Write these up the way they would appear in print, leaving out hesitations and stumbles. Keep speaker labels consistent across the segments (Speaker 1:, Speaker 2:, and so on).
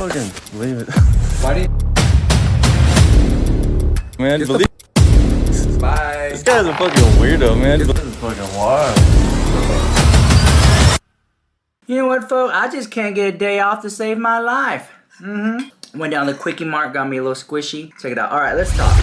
Speaker 1: fucking believe it.
Speaker 2: Why do you...
Speaker 1: Man,
Speaker 2: Get
Speaker 1: believe
Speaker 2: Bye.
Speaker 1: this guy's a fucking weirdo, man. This is fucking wild.
Speaker 3: You know what, folks? I just can't get a day off to save my life. Went down the quickie mark, got me a little squishy. Check it out. All right, let's talk.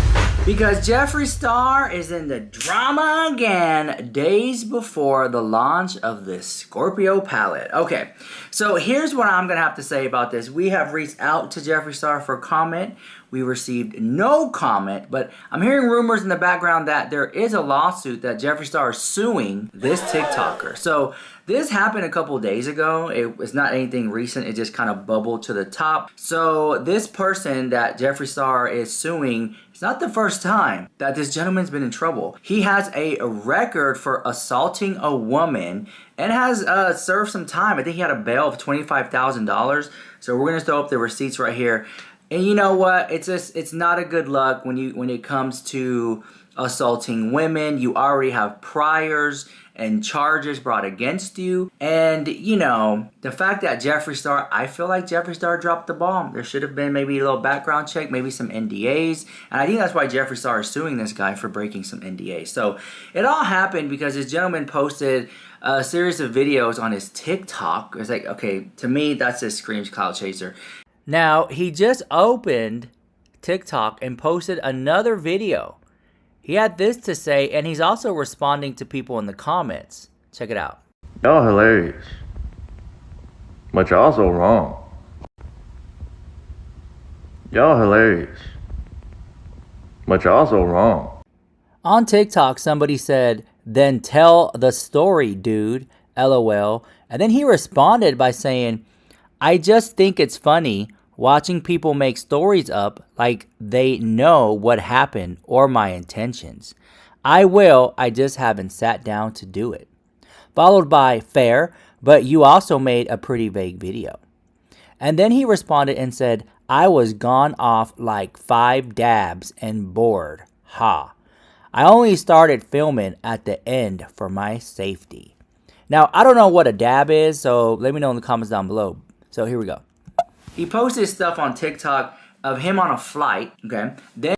Speaker 3: Because Jeffreestar is in the drama again days before the launch of the Scorpio palette. Okay, so here's what I'm going to have to say about this. We have reached out to Jeffreestar for comment. We received no comment, but I'm hearing rumors in the background that there is a lawsuit that Jeffreestar is suing this TikToker. So this happened a couple days ago. It was not anything recent. It just kind of bubbled to the top. So this person that Jeffreestar is suing, it's not the first time that this gentleman's been in trouble. He has a record for assaulting a woman and has served some time. I think he had a bail of $25,000. So we're gonna throw up the receipts right here. And you know what? It's not a good luck when it comes to assaulting women. You already have priors and charges brought against you. And you know, the fact that Jeffreestar, I feel like Jeffreestar dropped the ball. There should have been maybe a little background check, maybe some NDAs. And I think that's why Jeffreestar is suing this guy for breaking some NDAs. So it all happened because this gentleman posted a series of videos on his TikTok. It's like, okay, to me, that's just screams cloud chaser. Now, he just opened TikTok and posted another video. He had this to say, and he's also responding to people in the comments. Check it out.
Speaker 1: Y'all hilarious. But y'all also wrong. Y'all hilarious. But y'all also wrong.
Speaker 3: On TikTok, somebody said, "Then tell the story, dude, LOL." And then he responded by saying, "I just think it's funny watching people make stories up like they know what happened or my intentions. I just haven't sat down to do it." Followed by, "Fair, but you also made a pretty vague video." And then he responded and said, "I was gone off like 5 dabs and bored. Ha. I only started filming at the end for my safety." Now, I don't know what a dab is, so let me know in the comments down below. So here we go. He posted stuff on TikTok of him on a flight, okay? Then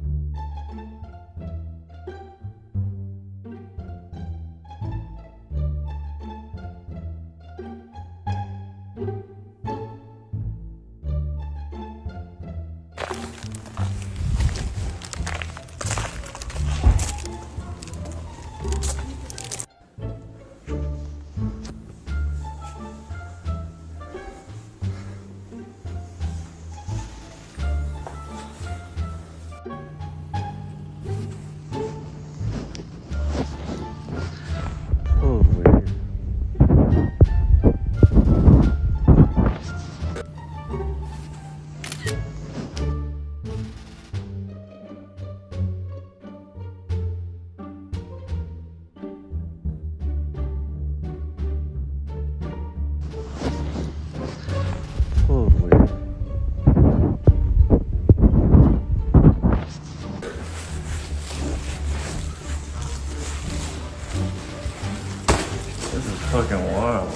Speaker 1: This is fucking wild.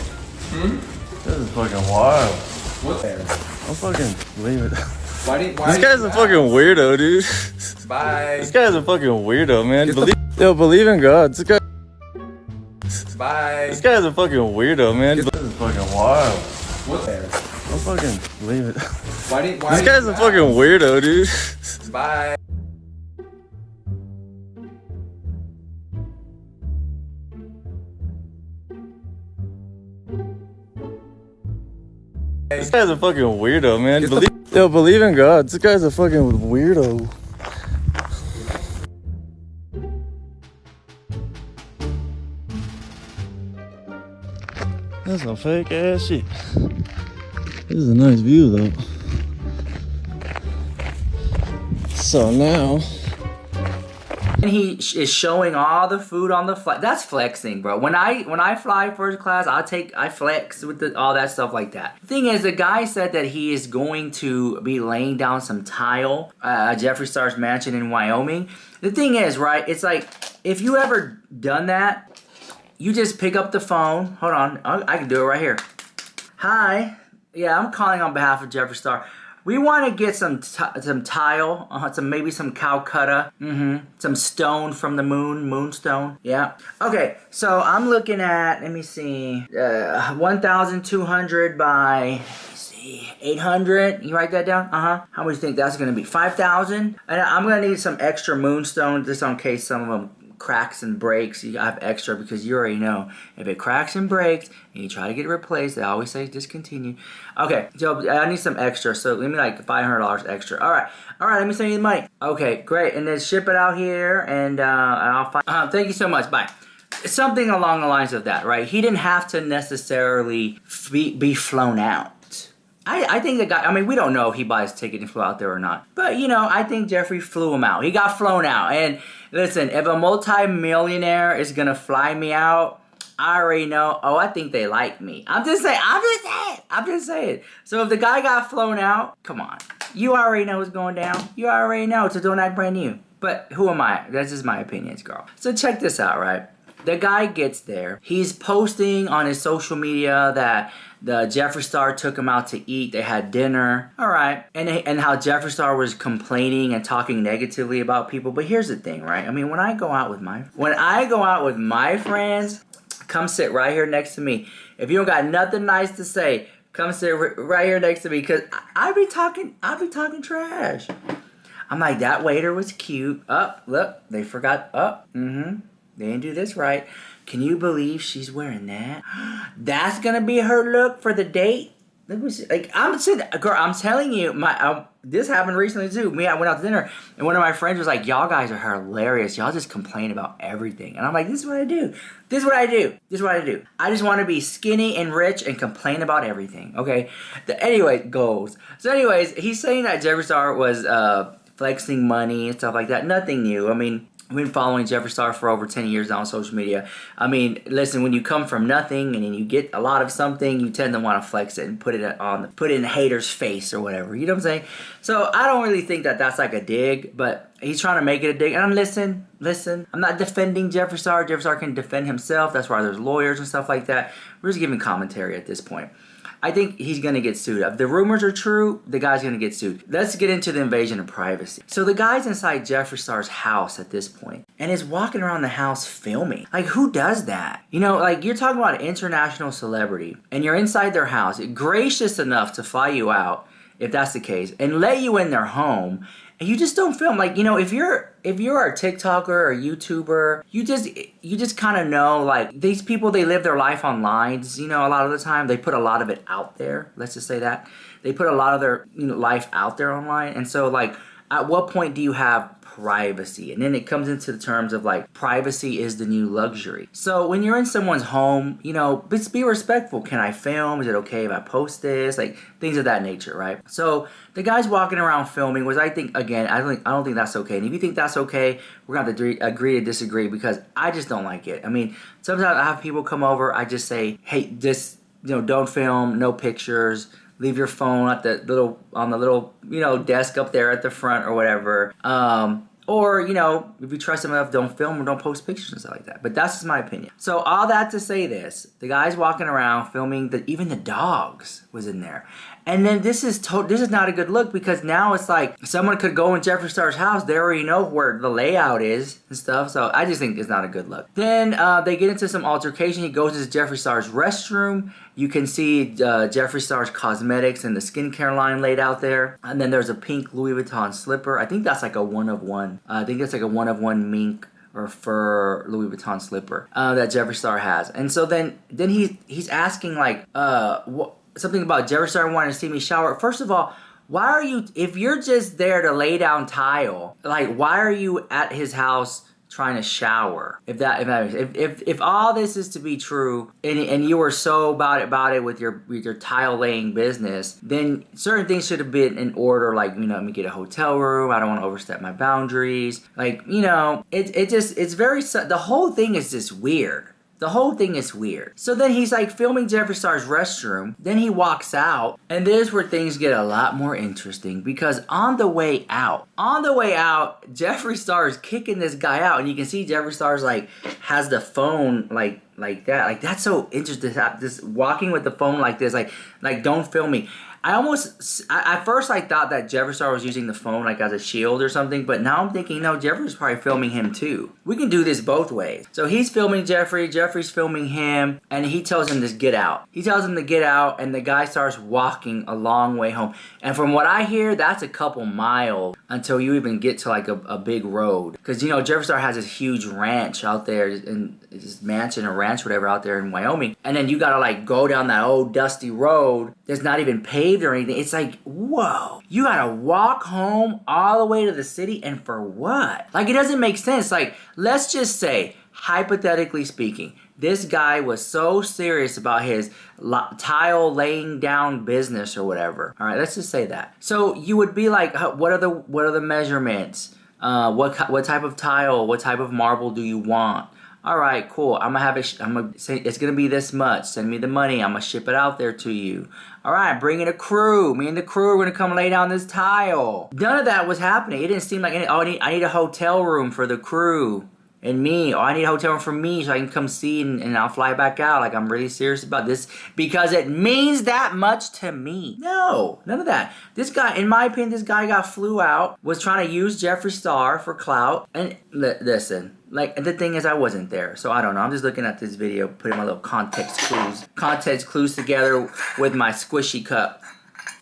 Speaker 1: This is fucking wild.
Speaker 2: What there?
Speaker 1: I fucking believe it.
Speaker 2: Why
Speaker 1: This guy's a fucking weirdo, dude.
Speaker 2: Bye.
Speaker 1: This guy's a fucking weirdo, man. Believe in God. This
Speaker 2: Bye.
Speaker 1: guy's a fucking weirdo, man. This is fucking wild.
Speaker 2: What there?
Speaker 1: I fucking believe it.
Speaker 2: Why
Speaker 1: This guy's a fucking weirdo, dude.
Speaker 2: Bye.
Speaker 1: This guy's a fucking weirdo, man. Believe in God. This guy's a fucking weirdo. That's some fake ass shit. This is a nice view though. So now,
Speaker 3: and he is showing all the food on the flight. That's flexing, bro. When I fly first class, I flex with all that stuff like that. The thing is, the guy said that he is going to be laying down some tile at Jeffreestar's mansion in Wyoming. The thing is, right? It's like, if you ever done that, you just pick up the phone. Hold on, I can do it right here. Hi, yeah, I'm calling on behalf of Jeffreestar. We want to get some tile, maybe some Calcutta, some stone from the moonstone. Yeah. Okay, so I'm looking at, let me see, 1,200 by 800. You write that down? How much do you think that's gonna be? 5,000. And I'm gonna need some extra moonstone just in case some of them cracks and breaks. You have extra because you already know if it cracks and breaks and you try to get it replaced, they always say discontinue. Okay, so I need some extra. So let me like $500 extra. All right, let me send you the money. Okay, great, and then ship it out here, and I'll find. Thank you so much. Bye. Something along the lines of that, right? He didn't have to necessarily be flown out. I think the guy, I mean, we don't know if he buys a ticket and flew out there or not. But, you know, I think Jeffree flew him out. He got flown out. And listen, if a multi-millionaire is going to fly me out, I already know, oh, I think they like me. I'm just saying. So if the guy got flown out, come on. You already know what's going down. You already know, so don't act brand new. But who am I? That's just my opinions, girl. So check this out, right? The guy gets there. He's posting on his social media that the Jeffreestar took him out to eat. They had dinner. All right. And how Jeffreestar was complaining and talking negatively about people. But here's the thing, right? I mean, when I go out with my friends, come sit right here next to me. If you don't got nothing nice to say, come sit right here next to me, because I be talking trash. I'm like, that waiter was cute. Look, they forgot. They didn't do this right. Can you believe she's wearing that? That's gonna be her look for the date. Let me see. Like, I'm telling you, this happened recently too. I went out to dinner, and one of my friends was like, "Y'all guys are hilarious. Y'all just complain about everything." And I'm like, "This is what I do. This is what I do. I just want to be skinny and rich and complain about everything." Okay. Anyway, goals. So, anyways, he's saying that Jeffreestar was flexing money and stuff like that. Nothing new. I mean, I've been following Jeffreestar for over 10 years now on social media. I mean, listen, when you come from nothing and then you get a lot of something, you tend to want to flex it and put it in a hater's face or whatever. You know what I'm saying? So I don't really think that that's like a dig, but he's trying to make it a dig. And listen, I'm not defending Jeffreestar. Jeffreestar can defend himself. That's why there's lawyers and stuff like that. We're just giving commentary at this point. I think he's going to get sued. If the rumors are true, the guy's going to get sued. Let's get into the invasion of privacy. So the guy's inside Jeffreestar's house at this point and is walking around the house filming. Like, who does that? You know, like, you're talking about an international celebrity and you're inside their house, gracious enough to fly you out, if that's the case, and let you in their home, and you just don't film. Like, you know, if you're a TikToker or a YouTuber, you just kind of know, like, these people, they live their life online. You know, a lot of the time they put a lot of it out there. Let's just say that they put a lot of their life out there online. And so, like, at what point do you have privacy? And then it comes into the terms of, like, privacy is the new luxury. So when you're in someone's home, you know, just be respectful. Can I film? Is it okay if I post this? Like, things of that nature, right? So the guy's walking around filming, which I think, again, I don't think that's okay. And if you think that's okay, we're going to have to agree to disagree, because I just don't like it. I mean, sometimes I have people come over, I just say, hey, just, don't film, no pictures. Leave your phone at the little desk up there at the front or whatever. Or, if you trust them enough, don't film or don't post pictures and stuff like that. But that's just my opinion. So all that to say this, the guy's walking around filming, even the dogs was in there. And then this is not a good look, because now it's like someone could go in Jeffreestar's house. They already know where the layout is and stuff. So I just think it's not a good look. Then they get into some altercation. He goes into Jeffreestar's restroom. You can see Jeffreestar's cosmetics and the skincare line laid out there. And then there's a pink Louis Vuitton slipper. I think that's like a one-of-one. I think that's like a one-of-one mink or fur Louis Vuitton slipper that Jeffreestar has. And so then he's asking, like, something about Jeffreestar wanting to see me shower. First of all, why are you, if you're just there to lay down tile, like, why are you at his house trying to shower? If all this is to be true, and you were so about it with your tile laying business, then certain things should have been in order. Like, let me get a hotel room. I don't want to overstep my boundaries. Like, it's very, the whole thing is just weird. The whole thing is weird. So then he's like filming Jeffreestar's restroom. Then he walks out. And there's where things get a lot more interesting. Because on the way out, Jeffreestar is kicking this guy out. And you can see Jeffreestar's like, has the phone like that. Like, that's so interesting. Just walking with the phone like this. Like, don't film me. At first I thought that Jeffreestar was using the phone like as a shield or something, but now I'm thinking, no, Jeffree's probably filming him too. We can do this both ways. So he's filming Jeffree, Jeffree's filming him, and he tells him to get out. He tells him to get out, and the guy starts walking a long way home. And from what I hear, that's a couple miles until you even get to like a big road. Because, you know, Jeffreestar has this huge ranch out there, and this mansion or ranch, whatever, out there in Wyoming. And then you gotta like go down that old dusty road that's not even paved or anything. It's like, whoa, you gotta walk home all the way to the city, and for what? Like, it doesn't make sense. Like, let's just say, hypothetically speaking, this guy was so serious about his tile laying down business or whatever. All right, let's just say that. So you would be like, what are the measurements? What type of tile? What type of marble do you want? All right, cool. I'm gonna have it. I'm gonna say it's gonna be this much. Send me the money. I'm gonna ship it out there to you. All right, bring in a crew. Me and the crew are gonna come lay down this tile. None of that was happening. It didn't seem like any. Oh, I need a hotel room for the crew and me. Oh, I need a hotel room for me so I can come see and I'll fly back out. Like, I'm really serious about this because it means that much to me. No, none of that. This guy, in my opinion, this guy flew out, was trying to use Jeffreestar for clout. And listen. Like, the thing is, I wasn't there, so I don't know. I'm just looking at this video, putting my little context clues together with my squishy cup.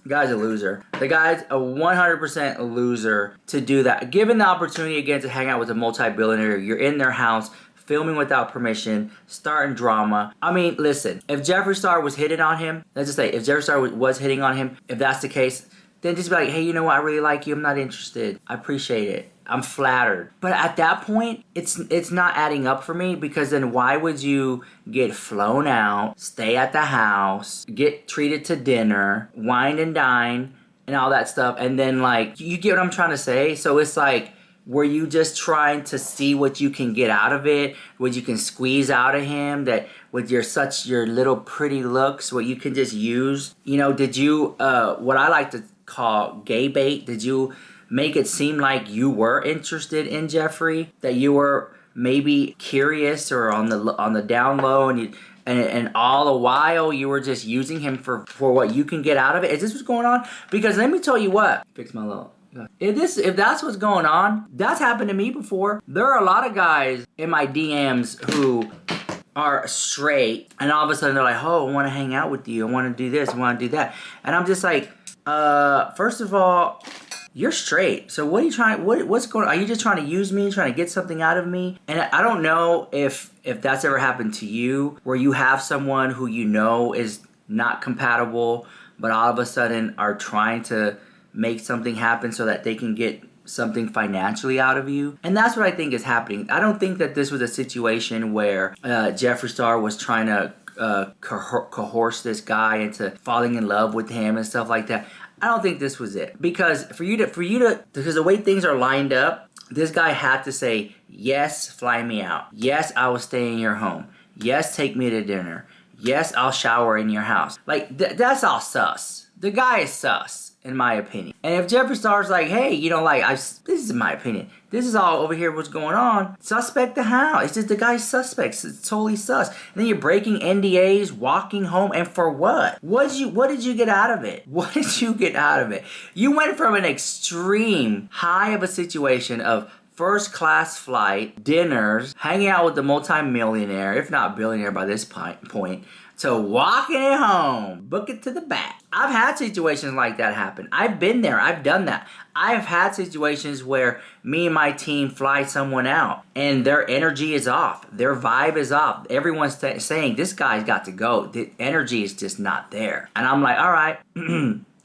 Speaker 3: The guy's a loser. The guy's a 100% loser to do that. Given the opportunity again to hang out with a multi-billionaire, you're in their house, filming without permission, starting drama. I mean, listen, if Jeffreestar was hitting on him, let's just say, if Jeffreestar was hitting on him, if that's the case, then just be like, hey, you know what, I really like you, I'm not interested. I appreciate it. I'm flattered. But at that point, it's not adding up for me, because then why would you get flown out, stay at the house, get treated to dinner, wine and dine, and all that stuff, and then, like, you get what I'm trying to say? So it's like, were you just trying to see what you can get out of it, what you can squeeze out of him, that with your little pretty looks, what you can just use? You know, did you, what I like to call gay bait, did you make it seem like you were interested in Jeffree, that you were maybe curious or on the down low, and all the while you were just using him for what you can get out of it? Is this what's going on? Because let me tell you what, fix my little. If that's what's going on, that's happened to me before. There are a lot of guys in my DMs who are straight, and all of a sudden they're like, oh, I want to hang out with you, I want to do this, I want to do that, and I'm just like, first of all, you're straight. So what are you trying? What's going on? Are you just trying to use me, trying to get something out of me? And I don't know if that's ever happened to you, where you have someone who you know is not compatible, but all of a sudden are trying to make something happen so that they can get something financially out of you. And that's what I think is happening. I don't think that this was a situation where Jeffreestar was trying to coerce this guy into falling in love with him and stuff like that. I don't think this was it. Because because the way things are lined up, this guy had to say, yes, fly me out. Yes, I will stay in your home. Yes, take me to dinner. Yes, I'll shower in your house. Like, that's all sus. The guy is sus, in my opinion. And if Jeffreestar's like, hey, you know, like, this is my opinion, this is all over here what's going on, suspect the house. It's just the guy's suspects. It's totally sus. And then you're breaking NDAs, walking home, and for what? What did you get out of it? What did you get out of it? You went from an extreme high of a situation of first class flight, dinners, hanging out with the multi-millionaire, if not billionaire by this point, to walking it home, book it to the back. I've had situations like that happen. I've been there. I've done that. I've had situations where me and my team fly someone out and their energy is off. Their vibe is off. Everyone's saying, this guy's got to go. The energy is just not there. And I'm like, all right,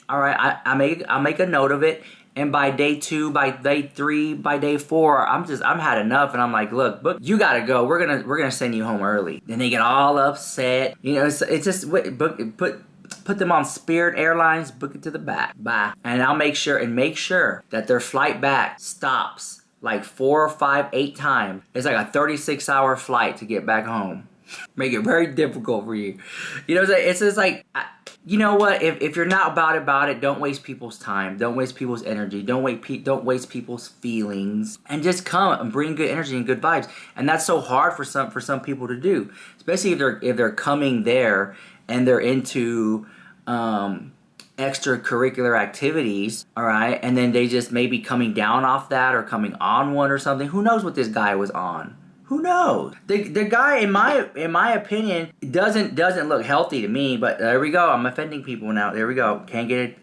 Speaker 3: all right, I'll make a note of it. And by day 2, by day 3, by day 4, I'm had enough, and I'm like, look, you gotta go. We're gonna send you home early. Then they get all upset. You know, it's just put them on Spirit Airlines, book it to the back. Bye. And I'll make sure that their flight back stops like 4 or 5, 8 times. It's like a 36-hour flight to get back home. Make it very difficult for you. You know, it's just like, you know what? If you're not about it, don't waste people's time. Don't waste people's energy. Don't waste people's feelings. And just come and bring good energy and good vibes. And that's so hard for some people to do, especially if they're coming there and they're into extracurricular activities, all right, and then they just may be coming down off that or coming on one or something. Who knows what this guy was on? Who knows? The guy, in my opinion, doesn't look healthy to me. But there we go. I'm offending people now. There we go. Can't get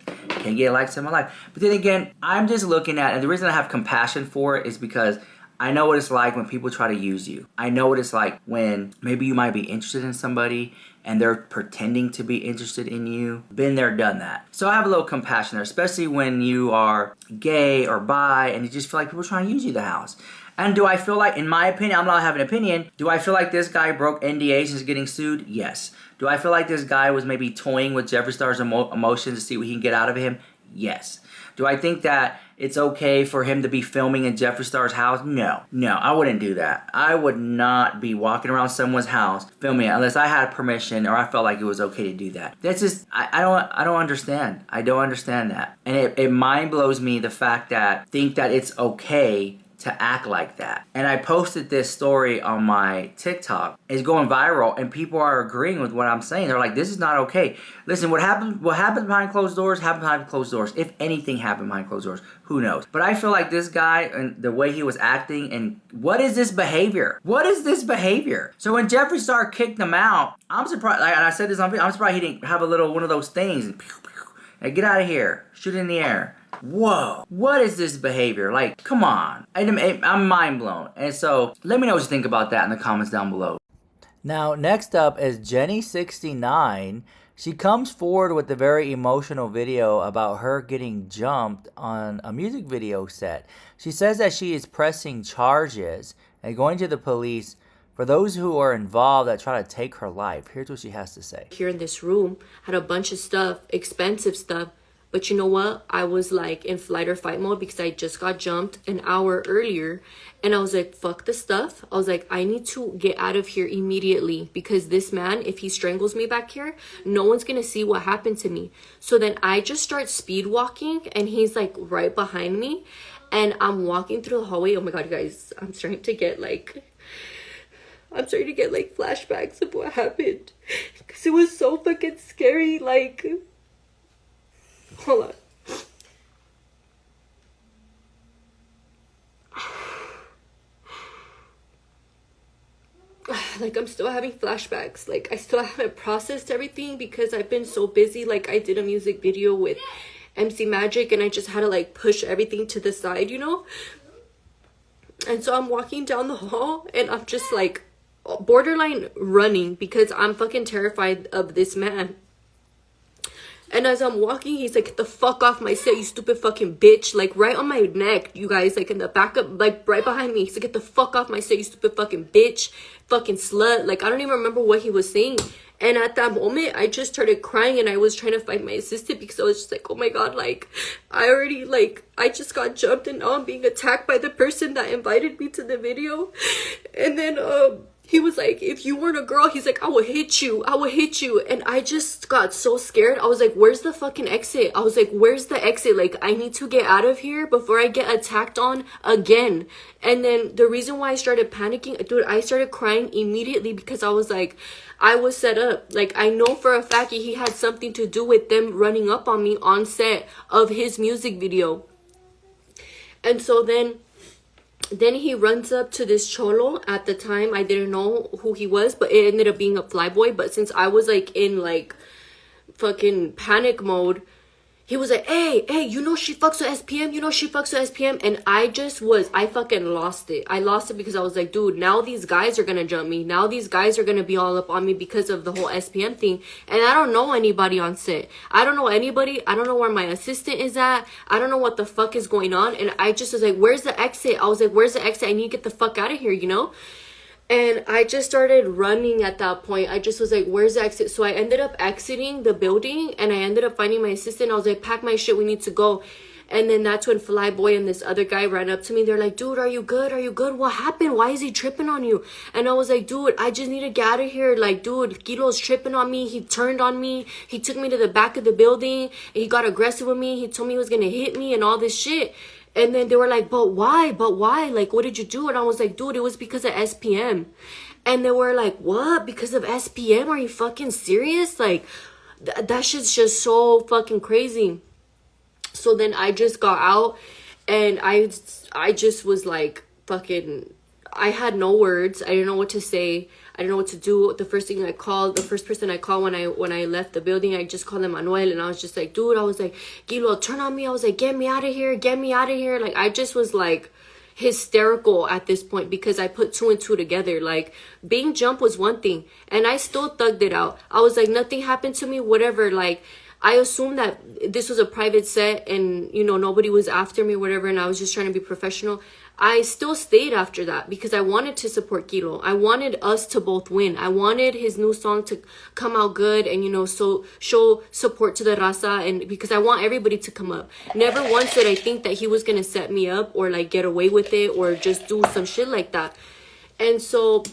Speaker 3: likes in my life. But then again, I'm just looking at, and the reason I have compassion for it is because I know what it's like when people try to use you. I know what it's like when maybe you might be interested in somebody and they're pretending to be interested in you. Been there, done that. So I have a little compassion there, especially when you are gay or bi and you just feel like people are trying to use you the house. And do I feel like, in my opinion, I'm not having an opinion, do I feel like this guy broke NDAs and is getting sued? Yes. Do I feel like this guy was maybe toying with Jeffreestar's emotions to see what he can get out of him? Yes. Do I think that it's okay for him to be filming in Jeffreestar's house? No. No, I wouldn't do that. I would not be walking around someone's house filming it unless I had permission or I felt like it was okay to do that. That's just, I don't understand. I don't understand that. And it mind blows me the fact that think that it's okay to act like that. And I posted this story on my TikTok. It's going viral and people are agreeing with what I'm saying. They're like, this is not okay. Listen, what happens behind closed doors happened behind closed doors. If anything happened behind closed doors, who knows? But I feel like this guy and the way he was acting, and what is this behavior? What is this behavior? So when Jeffreestar kicked him out, I'm surprised, and I said this on video, I'm surprised he didn't have a little one of those things and pew, pew, and get out of here, shoot it in the air. Whoa, what is this behavior? Like, come on. I'm mind blown. And so, let me know what you think about that in the comments down below. Now, next up is Jenny69. She comes forward with a very emotional video about her getting jumped on a music video set. She says that she is pressing charges and going to the police for those who are involved that try to take her life. Here's what she has to say.
Speaker 4: Here in this room, had a bunch of stuff, expensive stuff. But you know what? I was like in flight or fight mode because I just got jumped an hour earlier. And I was like, fuck the stuff. I was like, I need to get out of here immediately because this man, if he strangles me back here, no one's going to see what happened to me. So then I just start speed walking and he's like right behind me. And I'm walking through the hallway. Oh my God, you guys, I'm starting to get like flashbacks of what happened. Because it was so fucking scary. Like, hold on. Like, I'm still having flashbacks. Like, I still haven't processed everything because I've been so busy. Like, I did a music video with MC Magic and I just had to like push everything to the side, you know? And so I'm walking down the hall and I'm just like borderline running because I'm fucking terrified of this man. And as I'm walking, he's like, get the fuck off my set, you stupid fucking bitch. Like, right on my neck, you guys, like in the back of, like right behind me. He's like, get the fuck off my set, you stupid fucking bitch, fucking slut. Like, I don't even remember what he was saying. And at that moment, I just started crying and I was trying to find my assistant because I was just like, oh my God, like, I just got jumped and now I'm being attacked by the person that invited me to the video. And then, he was like, if you weren't a girl, he's like, I will hit you. I will hit you. And I just got so scared. I was like, where's the fucking exit? I was like, where's the exit? Like, I need to get out of here before I get attacked on again. And then the reason why I started panicking, dude, I started crying immediately because I was like, I was set up. Like, I know for a fact he had something to do with them running up on me on set of his music video. And so then he runs up to this cholo. At the time, I didn't know who he was, but it ended up being a flyboy. But since I was like in like fucking panic mode, he was like, hey, you know she fucks with SPM? You know she fucks with SPM? And I fucking lost it. I lost it because I was like, dude, now these guys are gonna jump me. Now these guys are gonna be all up on me because of the whole SPM thing. And I don't know anybody on set. I don't know anybody. I don't know where my assistant is at. I don't know what the fuck is going on. And I just was like, where's the exit? I was like, where's the exit? I need to get the fuck out of here, you know? And I just started running at that point. I just was like, where's the exit? So I ended up exiting the building and I ended up finding my assistant. I was like, pack my shit, we need to go. And then that's when Flyboy and this other guy ran up to me. They're like, dude, are you good? Are you good? What happened? Why is he tripping on you? And I was like, dude, I just need to get out of here. Like, dude, Kilo's tripping on me. He turned on me. He took me to the back of the building. And he got aggressive with me. He told me he was going to hit me and all this shit. And then they were like, but why? But why? Like, what did you do? And I was like, dude, it was because of SPM. And they were like, what? Because of SPM? Are you fucking serious? Like, That shit's just so fucking crazy. So then I just got out, and I just was like fucking, I had no words. I didn't know what to say. I didn't know what to do. The first person I called when I left the building, I just called him Manuel, and I was just like, dude, I was like, Kilo, turn on me. I was like, get me out of here. Get me out of here. Like, I just was like hysterical at this point because I put 2 and 2 together. Like, being jumped was one thing, and I still thugged it out. I was like, nothing happened to me, whatever. Like, I assumed that this was a private set and, you know, nobody was after me, whatever, and I was just trying to be professional. I still stayed after that because I wanted to support Kilo. I wanted us to both win. I wanted his new song to come out good and, you know, so show support to the raza, and because I want everybody to come up. Never once did I think that he was going to set me up or like get away with it or just do some shit like that. And so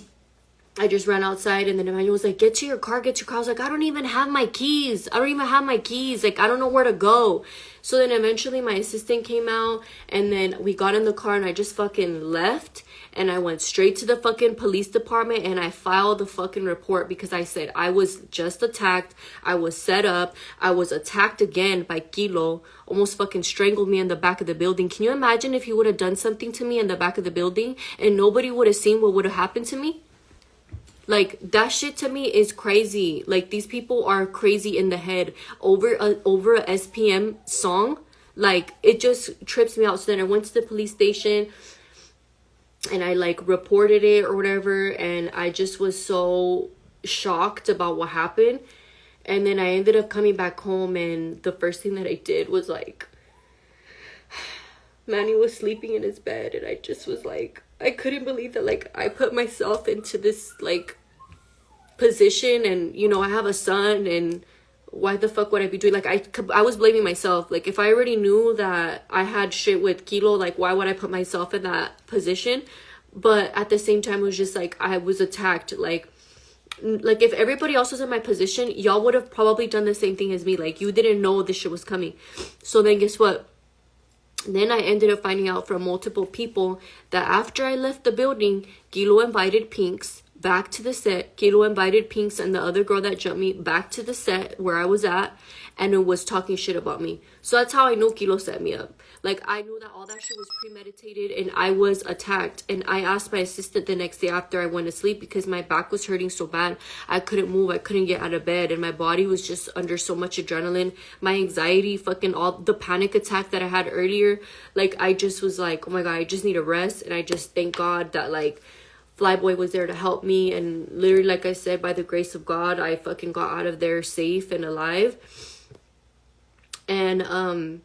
Speaker 4: I just ran outside, and then Emmanuel was like, get to your car, get to your car. I was like, I don't even have my keys. Like, I don't know where to go. So then eventually my assistant came out, and then we got in the car, and I just fucking left, and I went straight to the fucking police department, and I filed the fucking report because I said I was just attacked. I was set up. I was attacked again by Kilo. Almost fucking strangled me in the back of the building. Can you imagine if he would have done something to me in the back of the building and nobody would have seen what would have happened to me? Like, that shit to me is crazy. Like, these people are crazy in the head over a SPM song. Like, it just trips me out. So then I went to the police station and I like reported it or whatever, and I just was so shocked about what happened. And then I ended up coming back home, and the first thing that I did was like, Manny was sleeping in his bed, and I just was like, I couldn't believe that, like, I put myself into this, like, position, and, you know, I have a son, and why the fuck would I be doing, like, I was blaming myself. Like, if I already knew that I had shit with Kilo, like, why would I put myself in that position? But at the same time, it was just, like, I was attacked, like, if everybody else was in my position, y'all would have probably done the same thing as me. Like, you didn't know this shit was coming. So then guess what? Then I ended up finding out from multiple people that after I left the building, Kilo invited Pinks back to the set. Kilo invited Pinks and the other girl that jumped me back to the set where I was at, and it was talking shit about me. So that's how I know Kilo set me up. Like, I knew that all that shit was premeditated, and I was attacked. And I asked my assistant the next day after I went to sleep because my back was hurting so bad. I couldn't move. I couldn't get out of bed, and my body was just under so much adrenaline. My anxiety, fucking all the panic attack that I had earlier. Like, I just was like, oh my God, I just need a rest. And I just thank God that, like, Flyboy was there to help me. And literally, like I said, by the grace of God, I fucking got out of there safe and alive. And,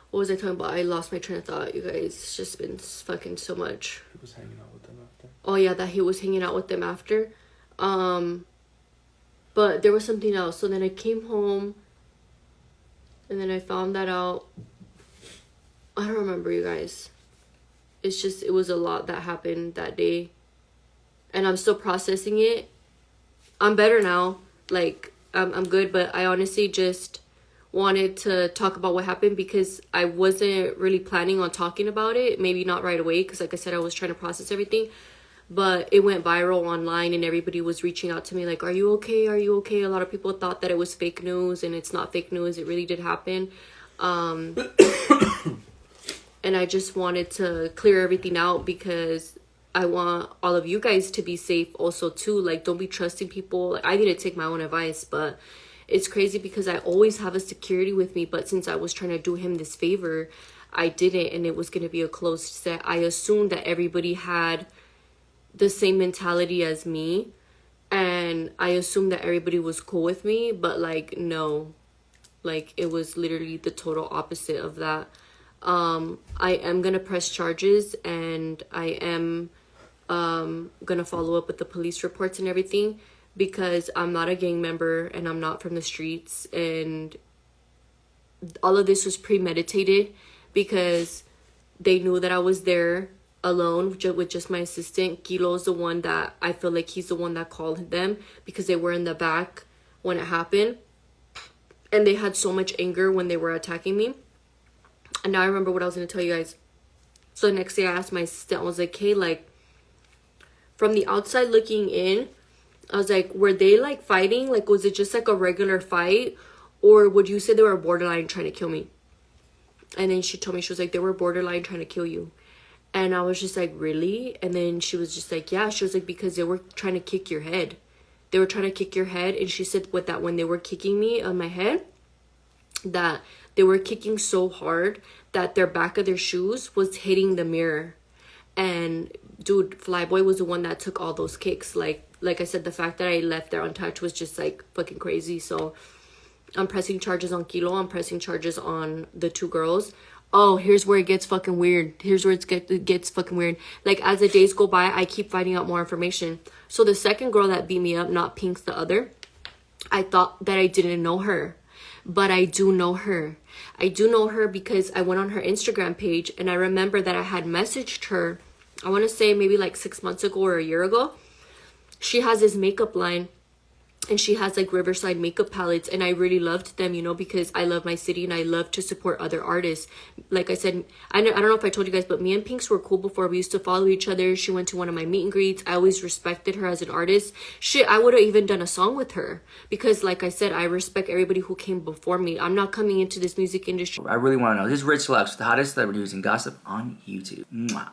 Speaker 4: what was I talking about? I lost my train of thought, you guys. It's just been fucking so much.
Speaker 1: He was hanging out with them after.
Speaker 4: Oh, yeah, that he was hanging out with them after. But there was something else. So then I came home, and then I found that out. I don't remember, you guys. It's just, it was a lot that happened that day. And I'm still processing it. I'm better now. Like, I'm good, but I honestly just wanted to talk about what happened because I wasn't really planning on talking about it. Maybe not right away because, like I said, I was trying to process everything. But it went viral online, and everybody was reaching out to me like, are you okay? Are you okay? A lot of people thought that it was fake news, and it's not fake news. It really did happen. And I just wanted to clear everything out because I want all of you guys to be safe also too. Like, don't be trusting people. Like, I need to take my own advice, but it's crazy because I always have a security with me. But since I was trying to do him this favor, I didn't, and it was going to be a closed set. I assumed that everybody had the same mentality as me, and I assumed that everybody was cool with me, but like, no, like, it was literally the total opposite of that. I am gonna press charges, and I am gonna follow up with the police reports and everything because I'm not a gang member and I'm not from the streets, and all of this was premeditated because they knew that I was there alone with just my assistant. Kilo's the one that I feel like he's the one that called them because they were in the back when it happened, and they had so much anger when they were attacking me. And now I remember what I was going to tell you guys. So the next day I asked my assistant, I was like, hey, like, from the outside looking in, I was like, were they like fighting? Like, was it just like a regular fight? Or would you say they were borderline trying to kill me? And then she told me, she was like, they were borderline trying to kill you. And I was just like, really? And then she was just like, yeah. She was like, because they were trying to kick your head. They were trying to kick your head. And she said with that, when they were kicking me on my head, that they were kicking so hard that their back of their shoes was hitting the mirror. And dude, Flyboy was the one that took all those kicks. Like I said, the fact that I left there untouched was just like fucking crazy. So I'm pressing charges on Kilo. I'm pressing charges on the 2 girls. Oh, here's where it gets fucking weird. Here's where it gets fucking weird. Like, as the days go by, I keep finding out more information. So the second girl that beat me up, not Pink's the other, I thought that I didn't know her. But I do know her. I do know her because I went on her Instagram page, and I remember that I had messaged her, I want to say maybe like 6 months ago or a year ago. She has this makeup line. And she has like Riverside makeup palettes, and I really loved them, you know, because I love my city and I love to support other artists. Like I said, I don't know if I told you guys, but me and Pinks were cool before. We used to follow each other. She went to one of my meet and greets. I always respected her as an artist. Shit, I would have even done a song with her because, like I said, I respect everybody who came before me. I'm not coming into this music industry.
Speaker 3: I really want to know. This is Rich Lux, the hottest celebrity news and gossip on YouTube. Mwah.